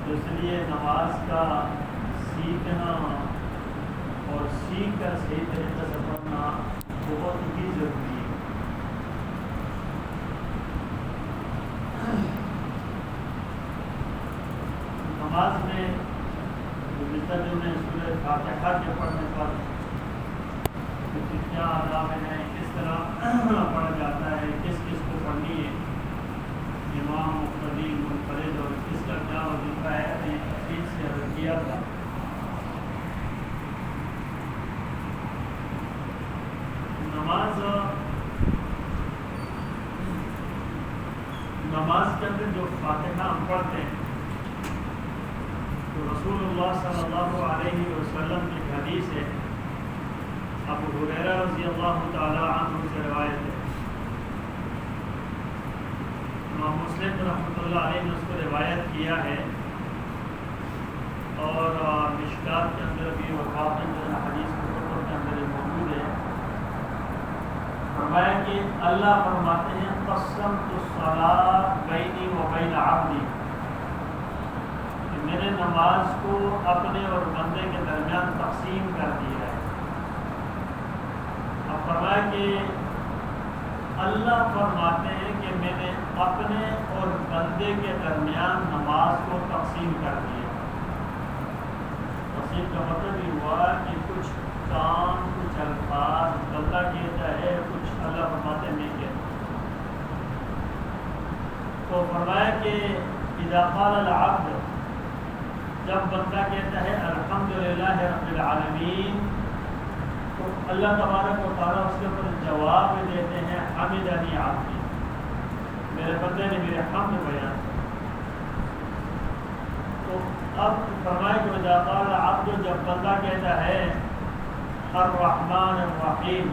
اس لیے نماز کا سیکھنا اور سیکھ کر صحیح طریقے سے پڑھنا بہت ہی ضروری ہے۔ نماز میں جو نے سورہ فاتحہ کے پڑھنے پر کیا آداب ہیں، کس طرح پڑھا جاتا ہے، کس کس کو پڑھنی ہے، امام مقتدی منفرد اور کس کا کیا وظیفہ ہے، تفصیل سے عرض کیا تھا۔ نماز کے اندر جو فاتحہ ہم پڑھتے ہیں تو رسول اللہ صلی اللہ علیہ وسلم کی حدیث ہے، ابو ہریرہ رضی اللہ تعالی عنہ سے روایت ہے، امام مسلم رحمۃ اللہ علیہ نے اس کو روایت کیا ہے، اور مشکات کے اندر بھی اور کافی حدیث کے اندر موجود ہے۔ فرمایا کہ اللہ فرماتے ہیں قسمت الصلاۃ بینی و بین عبدی، کہ میں نے نماز کو اپنے اور بندے کے درمیان تقسیم کر دیا ہے۔ اب فرمایا کہ اللہ فرماتے ہیں کہ میں نے اپنے اور بندے کے درمیان نماز کو تقسیم کر دیا۔ تقسیم کا مطلب یہ ہوا کہ کچھ کام، کچھ الفاظ بندہ کہتا ہے، کچھ اللہ فرماتے نہیں کہتے۔ تو فرمایا کہ اذا قال العبد، جب بندہ کہتا ہے الحمدللہ رب العالمین، تو اللہ تبارک و تعالیٰ اس کے اوپر جواب دیتے ہیں حمدنی عبدی، میرے بندے نے میرے حمد بیان کیا۔ تو اب فرمایا کہ اذا قال العبد، جب بندہ کہتا ہے الرحمن الرحیم،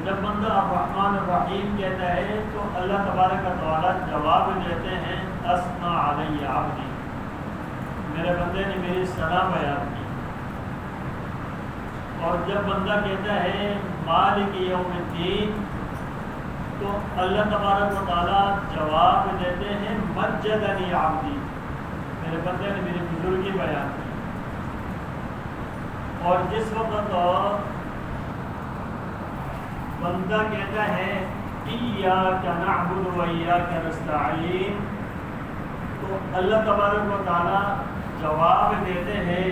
جب بندہ الرحمن الرحیم کہتا ہے تو اللہ تبارک و تعالیٰ جواب دیتے ہیں اثنى علی عبدی، میرے بندے نے میری ثنا بیان کی۔ اور جب بندہ کہتا ہے مالک یوم الدین، تو اللہ تبارک و تعالیٰ جواب دیتے ہیں مجدنی عبدی، میرے بندے نے میری بزرگی بیان کی۔ اور جس وقت بندہ کہتا ہے ایاک نعبد و ایاک نستعین، تو اللہ تبارک و تعالیٰ جواب دیتے ہیں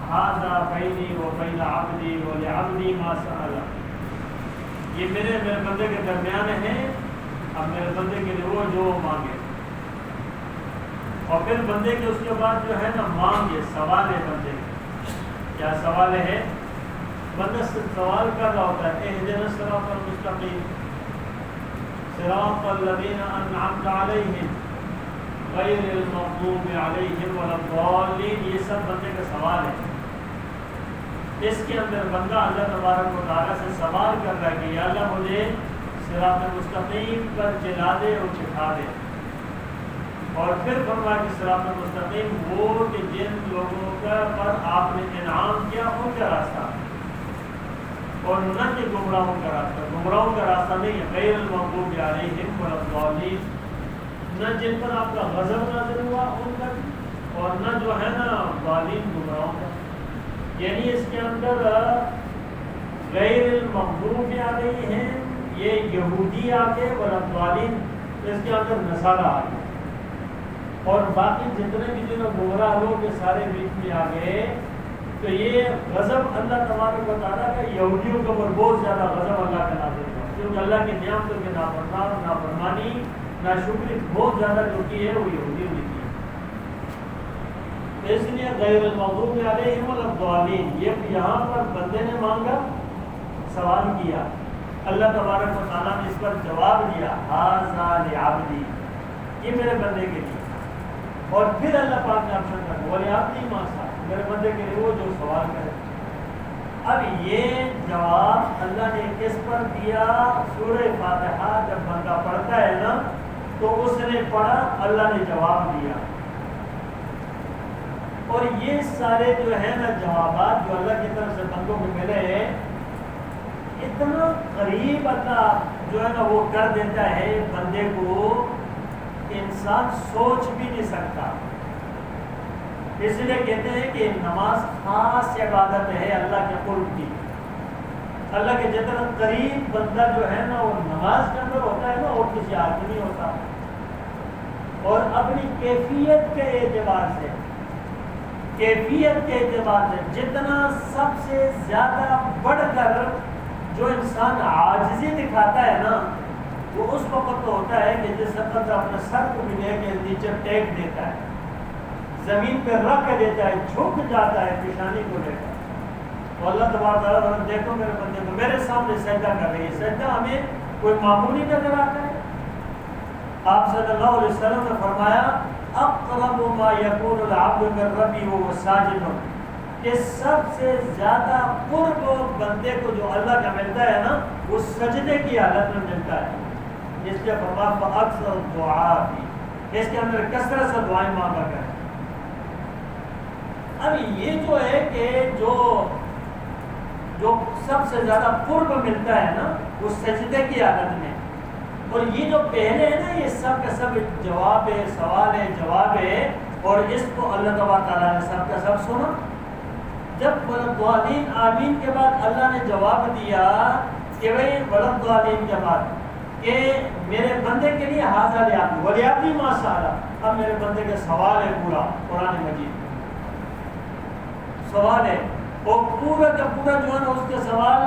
ھذا بینی و بین عبدی ولعبدی ما سأل، یہ میرے بندے کے درمیان ہے، اب میرے بندے کے لیے وہ جو مانگے۔ اور پھر بندے کے اس کے بعد جو ہے نا مانگے، سوال ہے بندے کا، کیا سوال ہے؟ بندہ سوال کر رہا ہوتا ہے اہدنا الصراط المستقیم صراط الذین انعمت علیہم غیر المغضوب علیہم ولا الضالین، یہ سب بندے کا سوال ہے۔ اس کے اندر بندہ اللہ تبارک و تعالیٰ سے سوال کر رہا ہے کہ یا اللہ مجھے صراط المستقیم پر چلا دے اور چکھا دے۔ اور پھر فرمایا کہ صراط المستقیم وہ کہ جن لوگوں پر آپ نے انعام کیا ان کا راستہ، اور نہ کہ گمراہوں کا راستہ، گمراہوں کا راستہ نہیں ہے، غیر المغضوب علیہم ولا الضالین، نہ جن پر آپ کا غضب نازل ہوا ان کا بھی، اور نہ جو ہے نا ظالم گمراہوں کا۔ یعنی اس کے اندر غیر المغضوب علیہم یہ یہودی آ کے ولا الضالین اس کے اندر نصارہ آ گئے، اور باقی جتنے بھی جو گمراہ لوگ یہ سارے بیچ میں آ گئے۔ تو یہ غضب اللہ تبارک و تعالیٰ کا یہودیوں کے اوپر بہت زیادہ غضب اللہ کا نازل ہوا، کیونکہ اللہ کی نعمتوں کے نافرمانی ناشکری بہت زیادہ جو کی ہے وہ یہودیوں نے کی۔ اس لیے غیر المغضوب علیہم ولا الضالین، یہ یہاں پر بندے نے مانگا، سوال کیا، اللہ تبارک و تعالیٰ نے اس پر جواب دیا ھذا لعبدی، یہ میرے بندے کے لیے۔ اور پھر اللہ پاک نے آپشن کر دیا ولعبدی ما سأل، میرے بندے کے لیے وہ جو سوال کرے۔ اب یہ جواب اللہ نے کس پر دیا؟ سورہ فاتحہ جب بندہ پڑھتا ہے نا تو اس نے پڑھا، اللہ نے جواب دیا۔ اور یہ سارے جو ہے نا جوابات جو اللہ کی طرف سے بندوں کو ملے ہیں، اتنا قریب اللہ جو ہے نا وہ کر دیتا ہے بندے کو ان انسان سوچ بھی نہیں سکتا. اس لیے کہتے ہیں کہ نماز خاص عبادت ہے اللہ کے قرب کی. اللہ کے جتنا قریب بندہ جو ہے نا وہ نماز کے اندر ہوتا ہے نا اور کسی آدمی نہیں ہوتا. اور اپنی کیفیت کے اعتبار سے جتنا سب سے زیادہ بڑھ کر جو انسان عاجزی دکھاتا ہے نا وہ اس وقت تو ہوتا ہے کہ جس وقت اپنے سر کو بھی لے کے نیچے ٹیک دیتا ہے, زمین پہ رکھ دیتا ہے, جھک جاتا ہے پیشانی کو لے کر. تو اللہ تبارک تعالیٰ دیکھو میرے بندے کو میرے سامنے سجدہ کر رہی ہے. سجدہ ہمیں کوئی معمولی نظر آتا ہے. آپ صلی اللہ علیہ وسلم نے فرمایا اقرب ما یکون العبد من ربہ وهو ساجد, کہ سب سے زیادہ قرب بندے کو جو اللہ کا ملتا ہے نا وہ سجدے کی حالت میں ملتا ہے. اس کے فرمان اکثر دعا بھی, اس کے اندر کثرت سے دعائیں مانگا کریں. اب یہ جو ہے کہ جو سب سے زیادہ قرب ملتا ہے نا وہ سجدے کی حالت میں, اور یہ جو پہلے ہے نا یہ سب کا سب جواب ہے, سوال ہے, جواب ہے, اور اس کو اللہ تبارک تعالیٰ نے سب کا سب سنا. جب ولدالین آمین کے بعد اللہ نے جواب دیا کہ بھائی ولدالین کے بعد کہ میرے بندے کے لیے حاضر لیابی ولیابی ماشاءاللہ, اب میرے بندے کا سوال ہے پورا قرآن مجید سوال ہے, اور پورا کا پورا جو ہے نا اس کے سوال,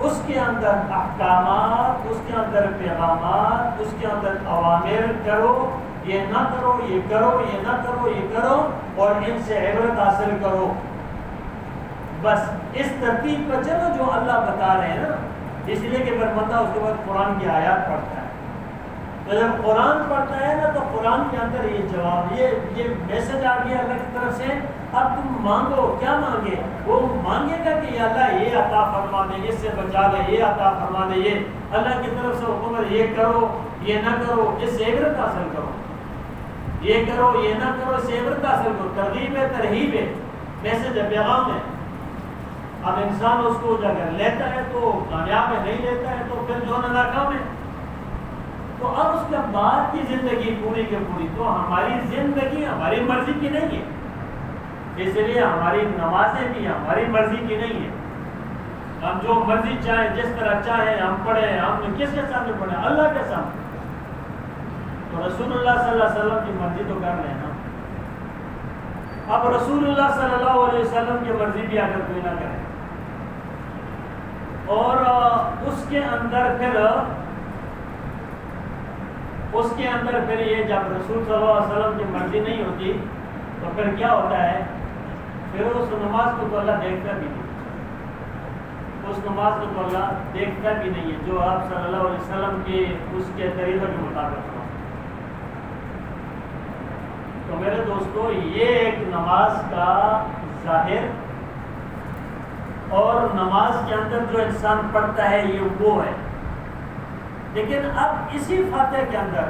اس کے اندر احکامات, اس کے اندر پیغامات, اس کے اندر اوامر کرو, یہ نہ کرو, یہ کرو, یہ نہ کرو, یہ کرو, اور ان سے عبرت حاصل کرو. بس اس ترتیب پر چلو جو اللہ بتا رہے ہیں نا. اس لیے کہ پھر بندہ اس کے بعد قرآن کی آیات پڑھتا ہے. تو جب قرآن پڑھتا ہے نا تو قرآن کے اندر یہ جواب, یہ میسج آ گیا اللہ کی طرف سے. اب تم مانگو, کیا مانگے؟ وہ مانگے گا کہ یا اللہ یہ عطا فرما دے, اس سے بچا دے, یہ عطا فرما دے, یہ اللہ کی طرف سے حکم ہے, یہ کرو, یہ نہ کرو, اس سے عبرت حاصل کرو, یہ کرو, یہ نہ کرو, اس سے عبرت حاصل کرو. ترغیب ہے, ترہیب ہے, میسج ہے, پیغام ہے. اب انسان اس کو اگر لیتا ہے تو کامیاب ہے, نہیں لیتا ہے تو پھر جو ہے ناکام ہے. تو اب اس کے بعد کی زندگی پوری کے پوری تو ہماری زندگی ہماری مرضی کی نہیں ہے. اس لیے ہماری نمازیں بھی ہماری مرضی کی نہیں ہے. ہم جو مرضی چاہیں, جس طرح چاہیں ہم پڑھیں. ہم کس کے سامنے پڑھیں؟ اللہ کے سامنے. تو رسول اللہ صلی اللہ علیہ وسلم کی مرضی تو کر لیں نا. اب رسول اللہ صلی اللہ علیہ وسلم کی مرضی بھی اگر کوئی نہ کرے اور اس کے اندر پھر یہ جب رسول صلی اللہ علیہ وسلم کی مرضی نہیں ہوتی تو پھر کیا ہوتا ہے؟ پھر اس نماز کو تو اللہ دیکھتا بھی نہیں. اس نماز کو تو اللہ دیکھتا بھی نہیں ہے جو آپ صلی اللہ علیہ وسلم کے اس کے طریقے کے مطابق ہو. تو میرے دوستو یہ ایک نماز کا ظاہر اور نماز کے اندر جو انسان پڑھتا ہے یہ وہ ہے. لیکن اب اسی فاتحہ کے اندر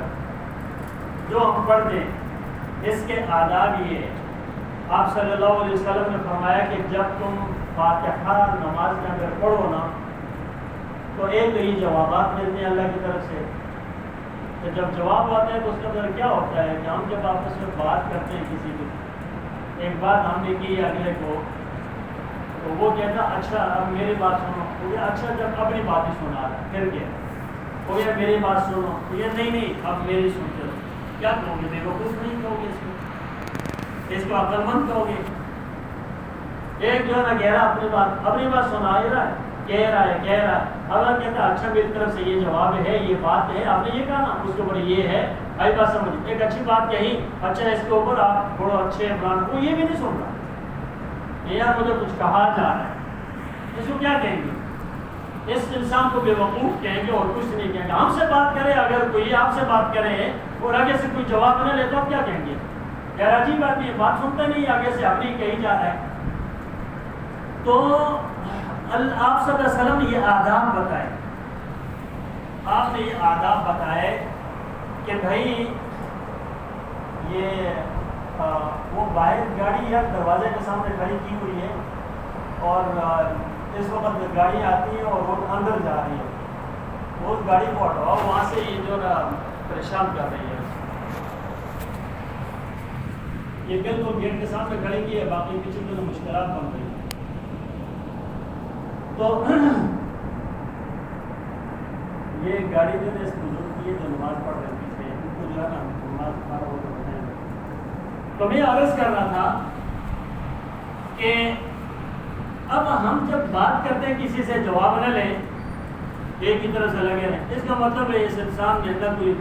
جو ہم پڑھ دیں اس کے آداب یہ ہے. آپ صلی اللہ علیہ وسلم نے فرمایا کہ جب تم فاتحہ نماز کے اندر پڑھو نا تو ایک تو یہ جوابات ملتے ہیں اللہ کی طرف سے. تو جب جواب آتا ہے تو اس کے اندر کیا ہوتا ہے کہ ہم جب آپس میں بات کرتے ہیں کسی کو, ایک بات ہم نے کی اگلے کو تو وہ کہتا اچھا اب میری بات سنو, تو یہ اچھا جب اپنی بات ہی سنا رہا ہے پھر کیا وہ یہ میری بات سنو, تو یہ نہیں اب میری سنتے ہو. کیا کہو گے؟ دیکھو کچھ نہیں کہو گے, اس کو عقل مند کہو گے. ایک جو ہے نا کہہ رہا اپنی بات سنا ہی رہا ہے, کہہ رہا ہے. اللہ کہتا ہے اچھا میری طرف سے یہ جواب ہے, یہ بات ہے, آپ نے یہ کہا نا, اس کے اوپر یہ ہے, آئی بات سمجھ, ایک اچھی بات کہی, اچھا اس کے اوپر آپ تھوڑا اچھے پلان کو یہ بھی نہیں سن رہا, یار مجھے کچھ کہا جا رہا ہے. اس کو کیا کہیں گے؟ اس انسان کو بے وقوف کہیں گے اور کچھ نہیں کہیں گے. ہم سے بات کرے, اگر کوئی آپ سے بات کرے اور آگے سے کوئی جواب نہ لے تو آپ کیا کہیں گے؟ یار عجیب بات ہے, بات سنتا نہیں, آگے سے اپنی کہی جا رہا ہے. تو آپ صلی اللہ علیہ وسلم نے یہ آداب بتائے, آپ نے یہ آداب بتائے کہ بھائی یہ وہ باہر گاڑی یا دروازے کے سامنے کھڑی کی ہوئی ہے اور اس وقت گاڑی آتی ہے اور وہ اندر جا رہی ہے, وہ اس گاڑی کو ہٹاؤ, وہاں سے یہ جو نا پریشان کر رہی ہے. یہ بالکل گیٹ کے سامنے کھڑی کی ہے، باقی پیچھے تو مشکلات بن رہی ہیں. تو یہ گاڑی جو ہے اس بزرگ کی ہے جو نماز پڑھ رہے پیچھے، ان کو جو ہے نا نماز پڑھ ہو تو بتائیں گے. تو میں عرض کر رہا تھا کہ اب ہم جب بات کرتے ہیں کسی سے جواب نہ لیں، ایک ہی طرح سے لگے رہیں، اس کا مطلب ہے اس انسان کے اندر کوئی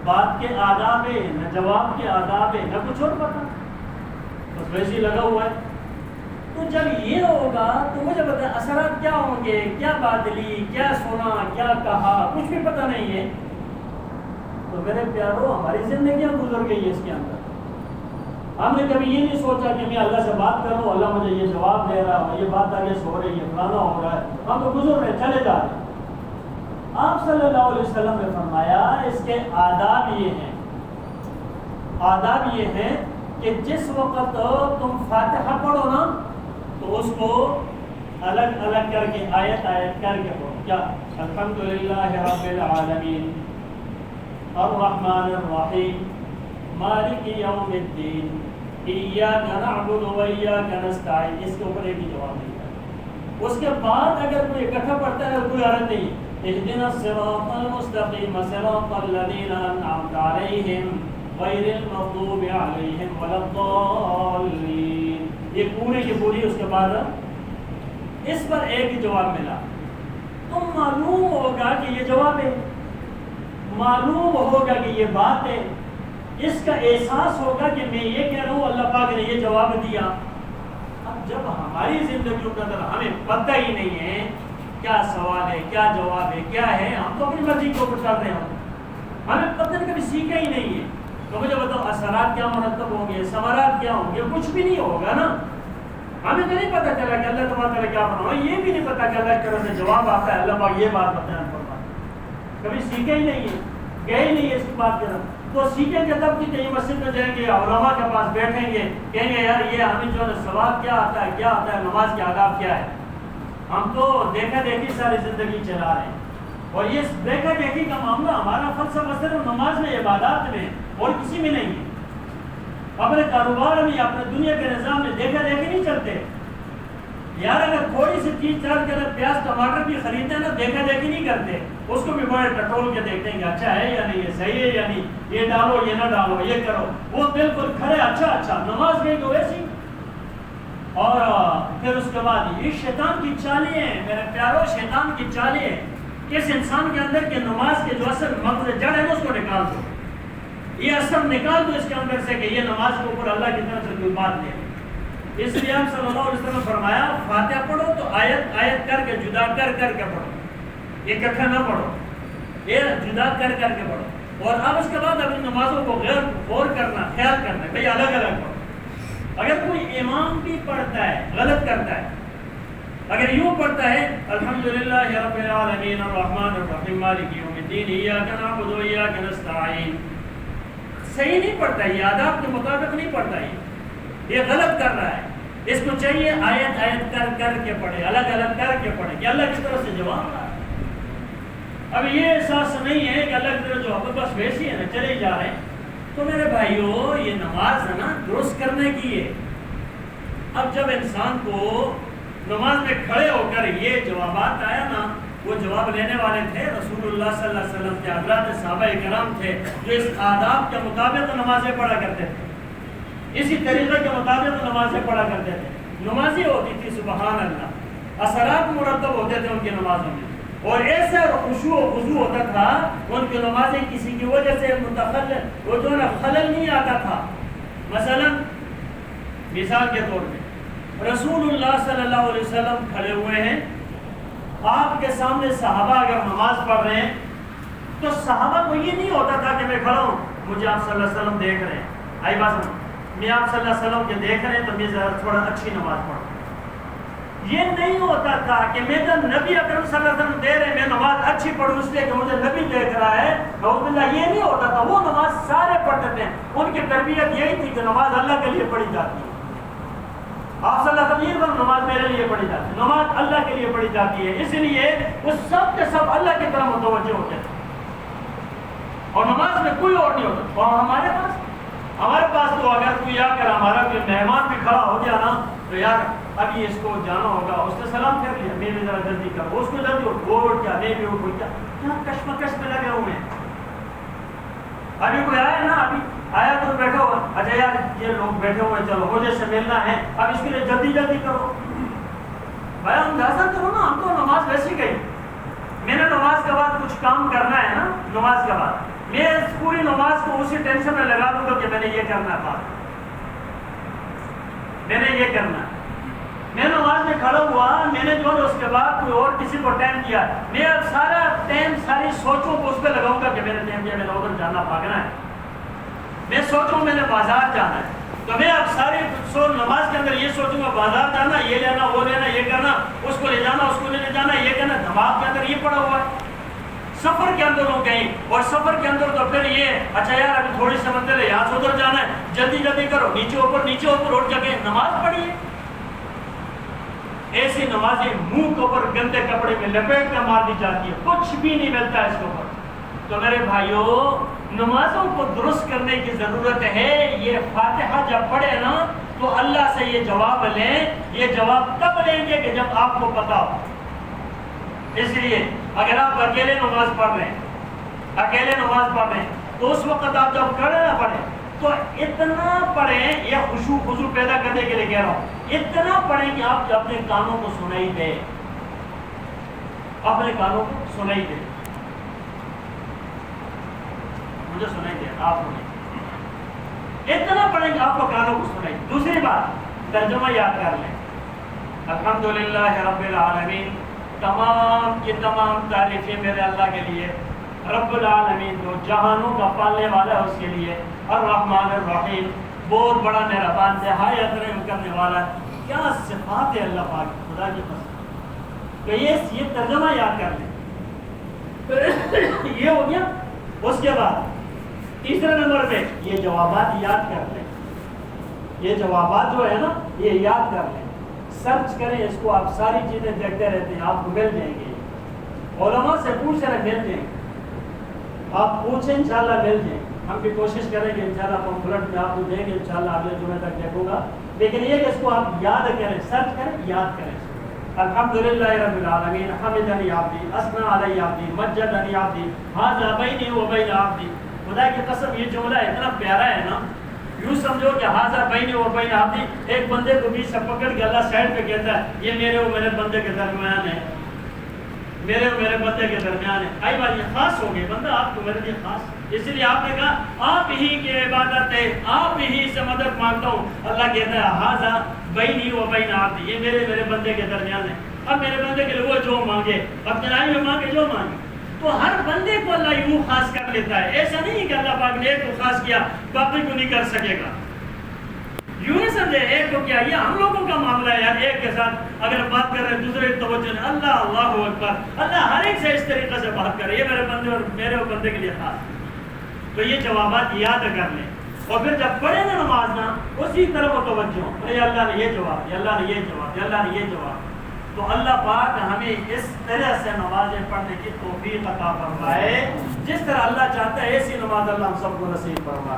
بات کے آداب ہے، نہ جواب کے آداب ہے، نہ کچھ اور پتہ، بس ویسے ہی لگا ہوا ہے. تو جب یہ ہوگا تو مجھے بتائیں اثرات کیا ہوں گے، کیا بات لی، کیا سنا، کیا کہا، کچھ بھی پتہ نہیں ہے. تو میرے پیاروں ہماری زندگیاں گزر گئی ہے اس کے اندر. ہم نے کبھی یہ نہیں سوچا کہ میں اللہ سے بات کروں، اللہ مجھے یہ جواب دے رہا ہے، یہ بات آگے سے ہو رہی ہے، فلانا ہو رہا ہے. ہم تو گزر رہے چلے جا رہے ہیں. آپ صلی اللہ علیہ وسلم نے فرمایا اس کے آداب یہ ہیں، آداب یہ ہیں کہ جس وقت تم فاتحہ پڑھو نا تو اس کو الگ الگ کر کے آیت آیت کر کے پڑھو. کیا؟ الحمدللہ رب العالمین الرحمن الرحیم مالک یوم الدین ایاک نعبد و ایاک نستعین. اس کے اوپر ایک ہی جواب نہیں ہے. اس کے بعد اگر کوئی اکٹھا پڑھتا ہے کوئی حرج نہیں. اهدنا الصراط المستقیم صراط الذین انعمت علیہم غیر المغضوب علیہم ولا الضالین. یہ پوری کی پوری اس کے بعد اس پر ایک ہی جواب ملا. تو معلوم ہوگا کہ یہ جواب ہے، معلوم ہوگا کہ یہ بات ہے، اس کا احساس ہوگا کہ میں یہ کہہ رہا ہوں اللہ پاک نے یہ جواب دیا. اب جب ہماری زندگیوں کے اندر ہمیں پتہ ہی نہیں ہے کیا سوال ہے، کیا جواب ہے، کیا ہے، ہم تو اپنی مرضی کو چل رہے ہوں، ہمیں پتہ نہیں، کبھی سیکھا ہی نہیں ہے. تو مجھے بتاؤ اثرات کیا مرتب ہوں گے، ثمرات کیا ہوں گے؟ کچھ بھی نہیں ہوگا نا. ہمیں تو نہیں پتہ چلا کہ اللہ تبارک کیا بناؤ، یہ بھی نہیں پتہ کہ اللہ کی طرف سے جواب آتا ہے اللہ پاک یہ بات بتائیں فرما. کبھی سیکھا ہی نہیں ہے، گئے ہی نہیں ہے اس کی بات کی طرف. تو سیکھیں گے تب کہ کہیں مسجد میں جائیں گے، علماء کے پاس بیٹھیں گے، کہیں گے یار یہ ہمیں جو ہے ثواب کیا آتا ہے، کیا آتا ہے، نماز کے آداب کیا ہے. ہم تو دیکھا دیکھی ساری زندگی چلا رہے ہیں، اور یہ دیکھا دیکھی کا معاملہ ہمارا فلسفہ صرف نماز میں، عبادات میں اور کسی میں نہیں ہے. اپنے کاروبار میں، اپنے دنیا کے نظام میں دیکھا دیکھی نہیں چلتے. یار اگر تھوڑی سی چیز چل کے پیاز ٹماٹر بھی خریدتے ہیں نا دیکھا دیکھی نہیں کرتے، اس کو بھی بڑے ٹٹول کے دیکھتے ہیں کہ اچھا ہے یا نہیں، یہ صحیح ہے یا نہیں، یہ ڈالو یہ نہ ڈالو، یہ کرو، وہ بالکل کھڑے اچھا. نماز گئی تو ویسی. اور پھر اس کے بعد یہ شیطان کی چالیں ہیں میرے پیاروں، شیطان کی چالیں ہیں. اس انسان کے اندر کے نماز کے جو اصل مغز جڑ ہے نا اس کو نکال دو، یہ اصل نکال دو اس کے اندر سے کہ یہ نماز کے اوپر اللہ کی طرف سے کوئی بات نہیں. اس لیے ہم صلی اللہ علیہ وسلم نے فرمایا فاتحہ پڑھو تو آیت آیت کر کے جدا کر کے پڑھو، اکٹھا نہ پڑھو، یہ جدا کر کے پڑھو. اور اب اس کے بعد اپنی نمازوں کو غور کرنا، خیال کرنا بھائی الگ الگ پڑھو. اگر کوئی امام بھی پڑھتا ہے غلط کرتا ہے، اگر یوں پڑھتا ہے الحمدللہ رب العالمین الرحمن الرحیم مالک یوم الدین ایاک نعبد و ایاک نستعین، صحیح نہیں پڑھتا ہے، یہ آداب کے مطابق نہیں پڑھتا ہے، یہ غلط کر رہا ہے. اس کو چاہیے آیت آیت کر کے پڑھے، الگ الگ کر کے پڑھے کہ اللہ کی طرف سے جواب آ رہا ہے. اب یہ احساس نہیں ہے کہ اللہ کی طرف جواب بس ویسی ہے نا چلے جا رہے ہیں. تو میرے بھائیو یہ نماز ہے نا درست کرنے کی ہے. اب جب انسان کو نماز میں کھڑے ہو کر یہ جوابات آیا نا، وہ جواب لینے والے تھے رسول اللہ صلی اللہ علیہ وسلم کے، حضرات صحابہ کرام تھے جو اس آداب کے مطابق نمازیں پڑھا کرتے تھے، اسی طریقے کے مطابق نمازیں پڑھا کرتے تھے. نمازیں ہوتی تھی سبحان اللہ، اثرات مرتب ہوتے تھے ان کی نمازوں میں، اور ایسا خشوع و خضوع ہوتا تھا ان کی نمازیں کسی کی وجہ سے متخلل وہ جو ہے خلل نہیں آتا تھا. مثلا مثال کے طور پہ رسول اللہ صلی اللہ علیہ وسلم کھڑے ہوئے ہیں، آپ کے سامنے صحابہ اگر نماز پڑھ رہے ہیں تو صحابہ کو یہ نہیں ہوتا تھا کہ میں کھڑا ہوں مجھے آپ صلی اللہ علیہ وسلم دیکھ رہے ہیں، آئی بات سمجھ، میں آپ صلی اللہ علیہ وسلم کے دیکھ رہے ہیں تو میں ذرا تھوڑا اچھی نماز پڑھوں. یہ نہیں ہوتا تھا کہ میں جب نبی اکرم صلی اللہ علیہ وسلم دے رہے ہیں میں نماز اچھی پڑھوں اس لیے کہ مجھے نبی دیکھ رہا ہے، نعوذ باللہ، یہ نہیں ہوتا تھا. وہ نماز سارے پڑھتے تھے، ان کی تربیت یہی تھی کہ نماز اللہ کے لیے پڑھی جاتی ہے. آپ صلی اللہ علیہ وسلم یہ نماز میرے لیے پڑھی جاتی ہے، نماز اللہ کے لیے پڑھی جاتی ہے، اس لیے وہ سب کے سب اللہ کی طرف متوجہ ہوتے تھے اور نماز میں کوئی اور نہیں ہوتا. اور ہمارے پاس ہمارے پاس تو اگر کوئی آ کر ہمارا کوئی مہمان بھی کھڑا ہو گیا نا تو یار ابھی اس کو جانا ہوگا، اس نے سلام کر لیا، میرے ذرا جلدی کرو، اس کو جلدی اٹھ کیا نہیں بھی اٹھ کیا، کیا کشمکش میں لگے ہوئے ہیں۔ ابھی کوئی آیا نا، ابھی آیا تو بیٹھا ہوا، اچھا یار یہ لوگ بیٹھے ہوئے چلو مجھے سے ملنا ہے، اب اس کے لیے جلدی جلدی کرو۔ بھائی اندازہ کرو نا، ہم تو نماز ویسی گئی، میں نے نماز کے بعد کچھ کام کرنا ہے نا، نماز کے بعد میں پوری نماز کو اسی ٹینشن میں لگا دوں گا کہ میں نے یہ کرنا ہے، میں نے یہ کرنا ہے۔ میں نماز میں کھڑا ہوا، میں نے جو اس کے بعد کوئی اور کسی کو ٹائم دیا، میں اب سارا ٹائم ساری سوچوں کو اس پہ لگاؤں گا کہ میں نے ٹائم دیا، میں نے ادھر جانا بھاگنا ہے، میں سوچوں میں نے بازار جانا ہے، تو میں اب ساری نماز کے اندر یہ سوچوں گا بازار جانا، یہ لینا وہ لینا، یہ کرنا، اس کو لے جانا، اس کو لے جانا، یہ کرنا، دماغ کے اندر یہ پڑا ہوا ہے۔ سفر کے اندر ہو گئی، اور سفر کے اندر تو پھر یہ اچھا یار ابھی تھوڑی سی منزل ہے، یہاں سے ادھر جانا ہے، جلدی جلدی کرو، نیچے اوپر اٹھ جگہ نماز پڑھیے۔ ایسی نمازیں منہ کے اوپر گندے کپڑے میں لپیٹ کر مار دی جاتی ہے، کچھ بھی نہیں ملتا ہے اس کے اوپر۔ تو میرے بھائیوں، نمازوں کو درست کرنے کی ضرورت ہے۔ یہ فاتحہ جب پڑھے نا تو اللہ سے یہ جواب لیں، یہ جواب تب لیں گے کہ جب آپ کو پتا ہو۔ اس لیے اگر آپ اکیلے نماز پڑھ رہے ہیں تو اس وقت آپ جب کھڑے نہ پڑھیں تو اتنا پڑھیں، یہ خضوع پیدا کرنے کے لیے کہہ رہا ہوں، اتنا پڑھیں کہ آپ اپنے کانوں کو سنائی دے، اپنے کانوں کو سنائی دے، مجھے سنائی دے، آپ سنیں، اتنا پڑھیں کہ آپ کو کانوں کو سنائی دے۔ دوسری بات، ترجمہ یاد کر لیں، الحمدللہ رب العالمین، تمام کی تمام تعریفیں میرے اللہ کے لیے، رب العالمین جو جہانوں کا پالنے والا ہے اس کے لیے، الرحمن الرحیم بہت بڑا مہربان نہایت رحم کرنے والا ہے۔ کیا صفات ہے اللہ پاک، خدا کی قسم۔ تو یہ ترجمہ یاد کر لیں، یہ ہو گیا۔ اس کے بعد تیسرے نمبر پہ یہ جوابات یاد کر لیں، یہ جوابات جو ہے نا یہ یاد کر لیں، سرچ کریں اس کو، آپ ساری چیزیں دیکھتے رہتے ہیں، آپ کو مل جائیں گے، علماء سے پوچھ رہے مل جائیں گے، آپ پوچھیں انشاءاللہ مل جائیں گے۔ ہم بھی کوشش کریں گے انشاءاللہ پمفلٹ میں آپ کو دیں گے، انشاءاللہ اگلے جمعے تک دیکھوں گا، لیکن یہ کہ اس کو آپ یاد کریں، سرچ کریں، یاد کریں۔ الحمدللہ رب العالمین، حمدنی عبدی، اثنى علی عبدی، مجدنی عبدی، ھذا بینی و بین عبدی۔ خدا کی قسم یہ جملہ اتنا پیارا ہے نا، یوں سمجھو کہ ھذا بینی و بین عبدی، ایک بندے کو بیچ سے پکڑ کے اللہ سائڈ پہ کہتا ہے یہ میرے اور میرے بندے کے درمیان ہے، میرے اور میرے بندے کے درمیان ہے۔ آئی بات یہ خاص ہو گئی، بندہ آپ کو میرے لیے خاص، اس لیے آپ نے کہا آپ ہی کی عبادت ہے، آپ ہی سے مدد مانگتا ہوں۔ اللہ کہتا ہے ھذا بینی و بین عبدی، یہ میرے بندے کے درمیان ہے۔ اب میرے بندے کے لیے وہ جو مانگے، اپنے آئی میں مانگے جو مانگے، تو ہر بندے کو اللہ یوں خاص کر لیتا ہے۔ ایسا نہیں کہ اللہ پاک نے ایک کو خاص کیا باقی کو نہیں کر سکے گا، یوں نہیں سمجھے ایک کو کیا، یہ ہم لوگوں کا معاملہ ہے یار، ایک کے ساتھ اگر بات کر رہے ہیں دوسرے کی توجہ نہیں، اللہ اکبر، اللہ ہر ایک سے اس طریقے سے بات کرے، یہ میرے بندے اور میرے اور بندے کے لیے خاص۔ تو یہ جوابات یاد کر لیں، اور پھر جب پڑھیں نا نماز نا اسی طرف توجہ، اے اللہ نے یہ جواب، یہ اللہ نے یہ جواب، یہ اللہ نے یہ جواب۔ تو اللہ پاک ہمیں اس طرح سے نمازیں پڑھنے کی توفیق عطا فرمائے، جس طرح اللہ چاہتا ہے ایسی نماز اللہ ہم سب کو نصیب فرمائے۔